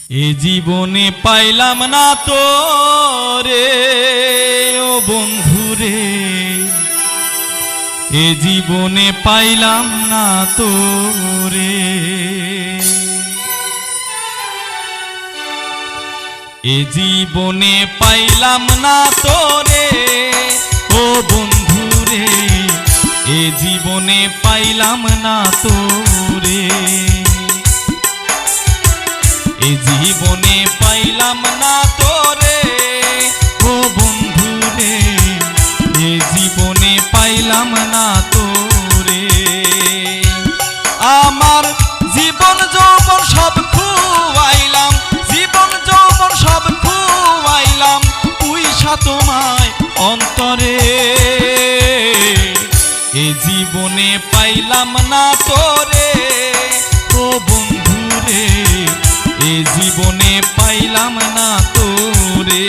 এ জীবনে পাইলাম না তো রে ও বন্ধুরে, এ জীবনে পাইলাম না তো রে। এ জীবনে পাইলাম না তো রে ও বন্ধুরে, এ জীবনে পাইলাম না তো রে। এ জীবনে পাইলাম না তো রে ও বন্ধুরে, এ জীবনে পাইলাম না তো রে। আমার জীবন যৌবন সব খুয়াইলাম, জীবন যৌবন সব খুয়াইলাম, পুইসা তোমায় অন্তরে। এ জীবনে পাইলাম না তো রে ও বন্ধুরে, এ জীবনে পাইলাম না তো রে।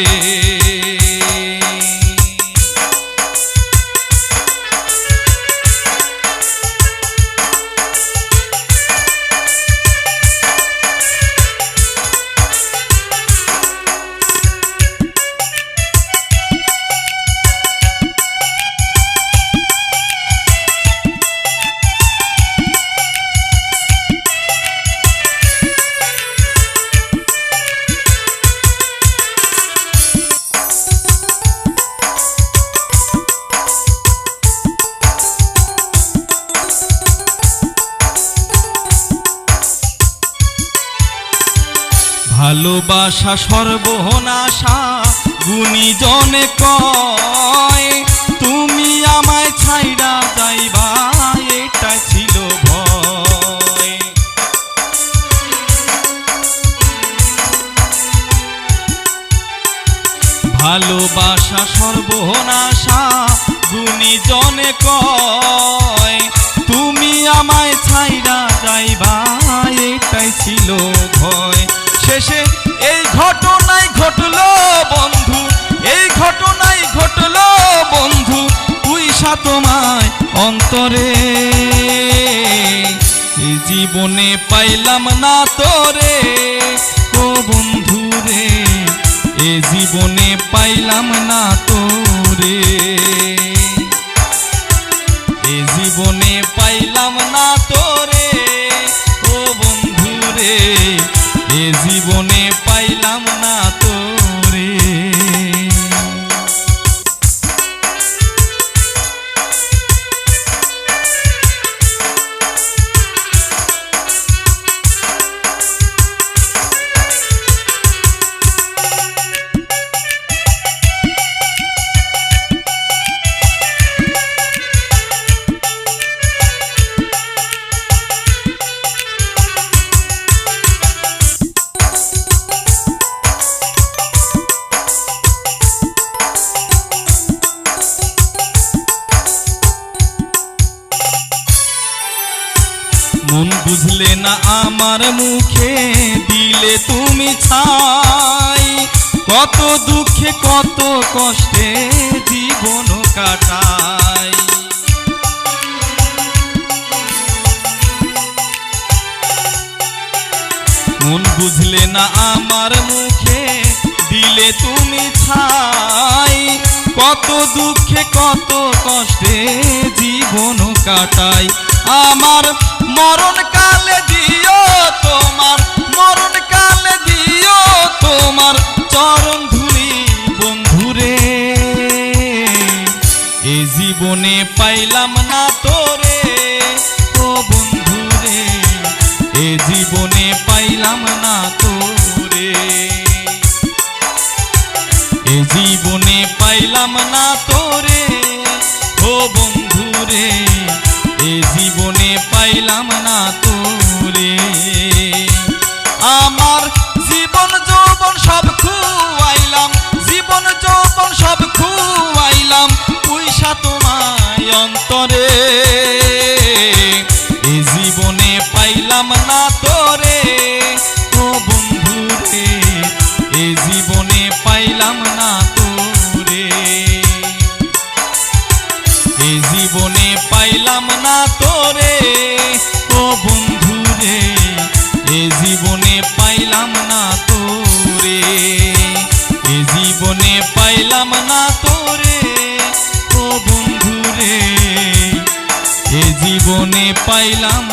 ভালোবাসা সর্বনাশা গুণীজনে কয়, তুমি আমায় ছাইড়া যাইবা এটা ছিল ভয়। ভালোবাসা সর্বনাশা গুণীজনে কয়, তুমি আমায় ছাইড়া যাইবা এটাই ছিল ভয়। শেষে এই ঘটনাই ঘটলো বন্ধু, এই ঘটনাই ঘটলো বন্ধু, পুইসা তোমায় অন্তরে। এই জীবনে পাইলাম না তোরে ও বন্ধু রে, এ জীবনে পাইলাম না তোরে। এ জীবনে পাইলাম না তোরে ও বন্ধু রে, এ জীবনে পাইলাম না তোরে। মন বুঝলে না আমার মুখে দিলে তুমি ছাই, কত দুঃখে কত কষ্টে জীবন কাটাই। মন বুঝলে না আমার মুখে দিলে তুমি ছাই, কত দুঃখে কত কষ্টে জীবন কাটাই। আমার মরণ কালে দিও তোমার, মরণ কালে দিও তোমার চরণ ধুলি বন্ধুরে। এ জীবনে পাইলাম না তোরে ও বন্ধুরে, এ জীবনে পাইলাম না তোরে। এ জীবনে পাইলাম না তোরে ও বন্ধুরে, এ জীবনে পাইলাম না তোরে। আমার জীবন যৌবন সব খুয়াইলাম, জীবন যৌবন সব খুয়াইলাম, পুইসা তোমায় অন্তরে। এ জীবনে পাইলাম না তোরে ও বন্ধুরে, এ জীবনে পাইলাম না তোরে। এ জীবনে পাইলাম না তোরে ও বন্ধুরে, এ জীবনে পাইলাম না তো। না তোরে ও বন্ধু রে, এ জীবনে পাইলাম